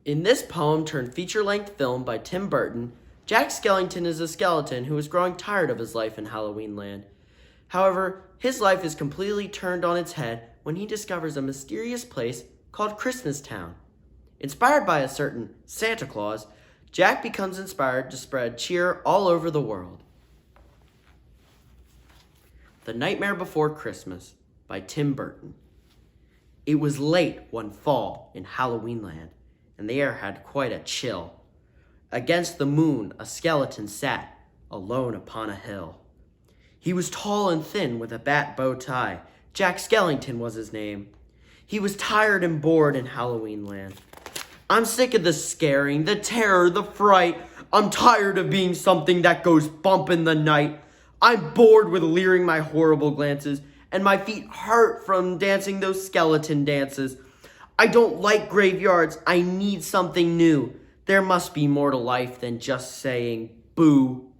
In this poem-turned-feature-length film by Tim Burton, Jack Skellington is a skeleton who is growing tired of his life in Halloween Land. However, his life is completely turned on its head when he discovers a mysterious place called Christmas Town. Inspired by a certain Santa Claus, Jack becomes inspired to spread cheer all over the world. The Nightmare Before Christmas by Tim Burton. It was late one fall in Halloween Land, and the air had quite a chill. Against the moon a skeleton sat, alone upon a hill. He was tall and thin with a bat bow tie. Jack Skellington was his name. He was tired and bored in Halloween Land. I'm sick of the scaring, the terror, the fright. I'm tired of being something that goes bump in the night. I'm bored with leering my horrible glances, and my feet hurt from dancing those skeleton dances. I don't like graveyards. I need something new. There must be more to life than just saying boo.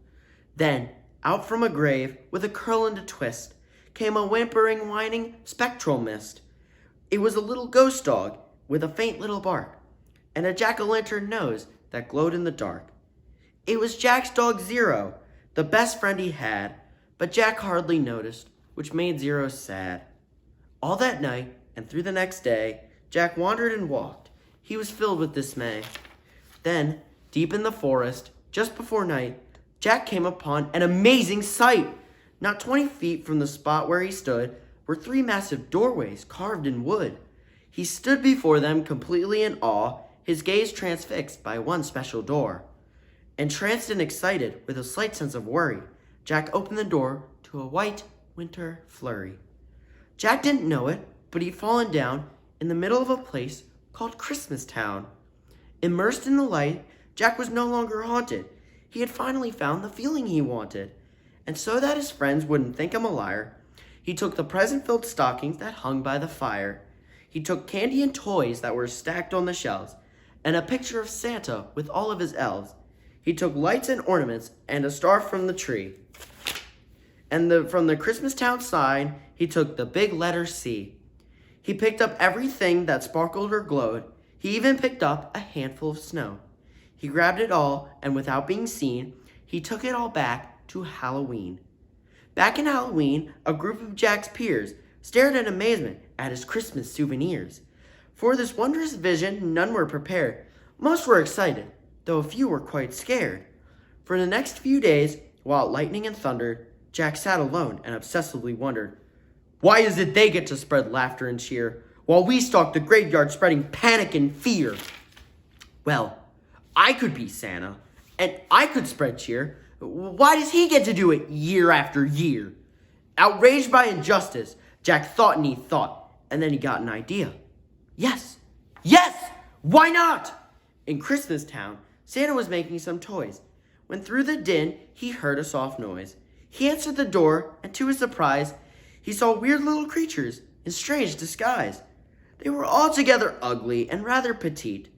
Then, out from a grave, with a curl and a twist, came a whimpering, whining, spectral mist. It was a little ghost dog with a faint little bark, and a jack-o'-lantern nose that glowed in the dark. It was Jack's dog Zero, the best friend he had, but Jack hardly noticed, which made Zero sad. All that night, and through the next day, Jack wandered and walked. He was filled with dismay. Then, deep in the forest, just before night, Jack came upon an amazing sight. Not 20 feet from the spot where he stood were 3 massive doorways carved in wood. He stood before them completely in awe, his gaze transfixed by one special door. Entranced and excited, with a slight sense of worry, Jack opened the door to a white winter flurry. Jack didn't know it, but he'd fallen down in the middle of a place called Christmas Town. Immersed in the light, Jack was no longer haunted. He had finally found the feeling he wanted. And so that his friends wouldn't think him a liar, he took the present-filled stockings that hung by the fire. He took candy and toys that were stacked on the shelves, and a picture of Santa with all of his elves. He took lights and ornaments and a star from the tree. And from the Christmas Town sign, he took the big letter C. He picked up everything that sparkled or glowed. He even picked up a handful of snow. He grabbed it all, and without being seen, he took it all back to Halloween. Back in Halloween, a group of Jack's peers stared in amazement at his Christmas souvenirs. For this wondrous vision, none were prepared. Most were excited, though a few were quite scared. For the next few days, while it lightning and thundered, Jack sat alone and obsessively wondered, why is it they get to spread laughter and cheer, while we stalk the graveyard spreading panic and fear? Well, I could be Santa, and I could spread cheer. Why does he get to do it year after year? Outraged by injustice, Jack thought and he thought, and then he got an idea. Yes, why not? In Christmas Town, Santa was making some toys, when through the din, he heard a soft noise. He answered the door, and to his surprise, he saw weird little creatures in strange disguise. They were altogether ugly and rather petite.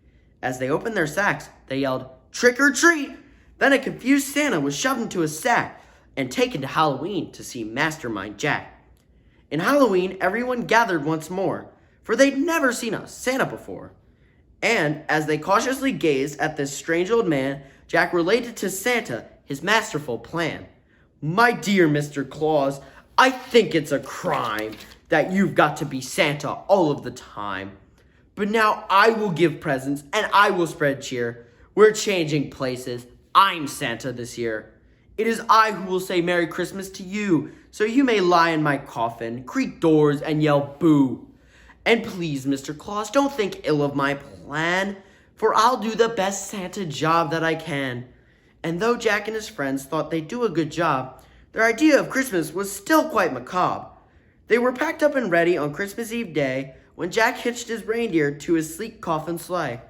As they opened their sacks, they yelled, "Trick or treat!" Then a confused Santa was shoved into a sack and taken to Halloween to see Mastermind Jack. In Halloween, everyone gathered once more, for they'd never seen a Santa before. And as they cautiously gazed at this strange old man, Jack related to Santa his masterful plan. "My dear Mr. Claus, I think it's a crime that you've got to be Santa all of the time. But now I will give presents and I will spread cheer. We're changing places. I'm Santa this year. It is I who will say Merry Christmas to you, so you may lie in my coffin, creak doors, and yell boo. And please, Mr. Claus, don't think ill of my plan, for I'll do the best Santa job that I can." And though Jack and his friends thought they'd do a good job, their idea of Christmas was still quite macabre. They were packed up and ready on Christmas Eve day when Jack hitched his reindeer to his sleek coffin sleigh.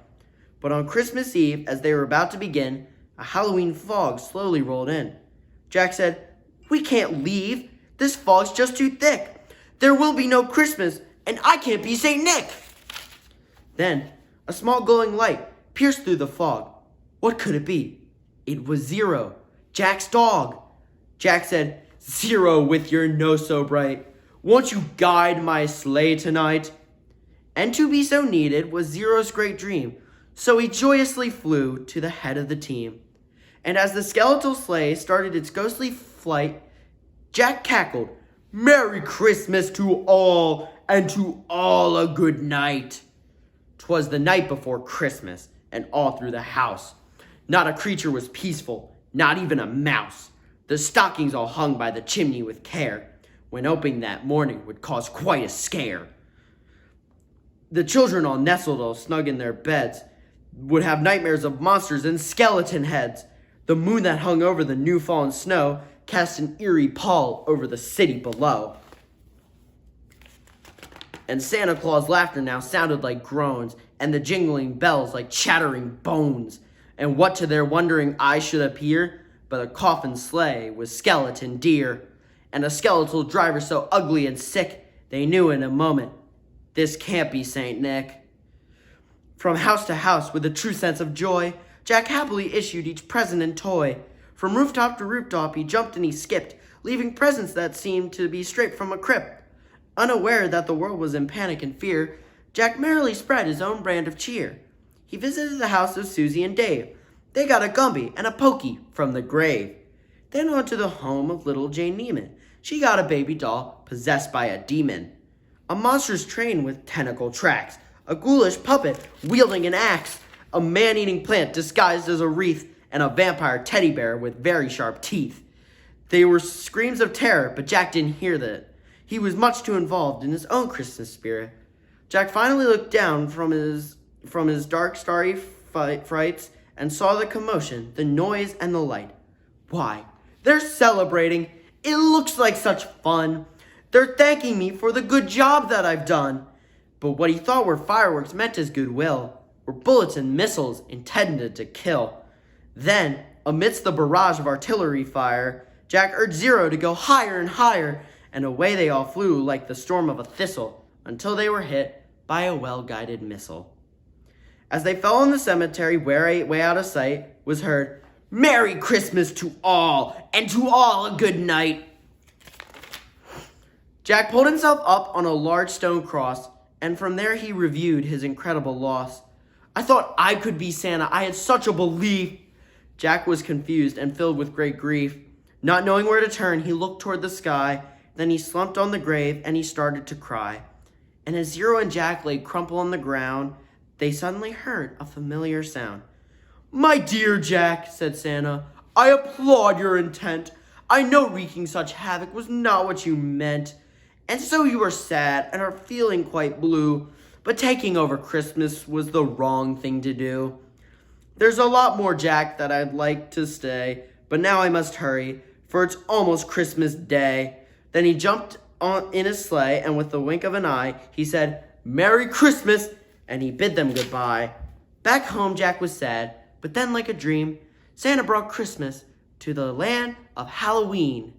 But on Christmas Eve, as they were about to begin, a Halloween fog slowly rolled in. Jack said, "We can't leave. This fog's just too thick. There will be no Christmas, and I can't be St. Nick." Then, a small glowing light pierced through the fog. What could it be? It was Zero, Jack's dog. Jack said, "Zero, with your nose so bright, won't you guide my sleigh tonight?" And to be so needed was Zero's great dream. So he joyously flew to the head of the team. And as the skeletal sleigh started its ghostly flight, Jack cackled, "Merry Christmas to all, and to all a good night." 'Twas the night before Christmas, and all through the house not a creature was peaceful, not even a mouse. The stockings all hung by the chimney with care, when opening that morning would cause quite a scare. The children all nestled all snug in their beds, would have nightmares of monsters and skeleton heads. The moon that hung over the new fallen snow cast an eerie pall over the city below. And Santa Claus' laughter now sounded like groans, and the jingling bells like chattering bones. And what to their wondering eyes should appear but a coffin sleigh with skeleton deer, and a skeletal driver so ugly and sick they knew in a moment, this can't be Saint Nick. From house to house, with a true sense of joy, Jack happily issued each present and toy. From rooftop to rooftop he jumped and he skipped, leaving presents that seemed to be straight from a crypt. Unaware that the world was in panic and fear, Jack merrily spread his own brand of cheer. He visited the house of Susie and Dave. They got a Gumby and a Pokey from the grave. Then on to the home of little Jane Neiman. She got a baby doll possessed by a demon, a monstrous train with tentacle tracks, a ghoulish puppet wielding an axe, a man-eating plant disguised as a wreath, and a vampire teddy bear with very sharp teeth. They were screams of terror, but Jack didn't hear that. He was much too involved in his own Christmas spirit. Jack finally looked down from his dark, starry frights and saw the commotion, the noise, and the light. Why, they're celebrating. It looks like such fun. They're thanking me for the good job that I've done. But what he thought were fireworks meant as goodwill were bullets and missiles intended to kill. Then, amidst the barrage of artillery fire, Jack urged Zero to go higher and higher, and away they all flew like the storm of a thistle, until they were hit by a well-guided missile. As they fell in the cemetery, way out of sight, was heard, "Merry Christmas to all, and to all a good night." Jack pulled himself up on a large stone cross, and from there he reviewed his incredible loss. "I thought I could be Santa. I had such a belief." Jack was confused and filled with great grief. Not knowing where to turn, he looked toward the sky. Then he slumped on the grave and he started to cry. And as Zero and Jack lay crumpled on the ground, they suddenly heard a familiar sound. "My dear Jack," said Santa, "I applaud your intent. I know wreaking such havoc was not what you meant. And so you are sad and are feeling quite blue. But taking over Christmas was the wrong thing to do. There's a lot more, Jack, that I'd like to stay, but now I must hurry, for it's almost Christmas Day." Then he jumped in his sleigh, and with the wink of an eye, he said, "Merry Christmas," and he bid them goodbye. Back home, Jack was sad, but then like a dream, Santa brought Christmas to the land of Halloween.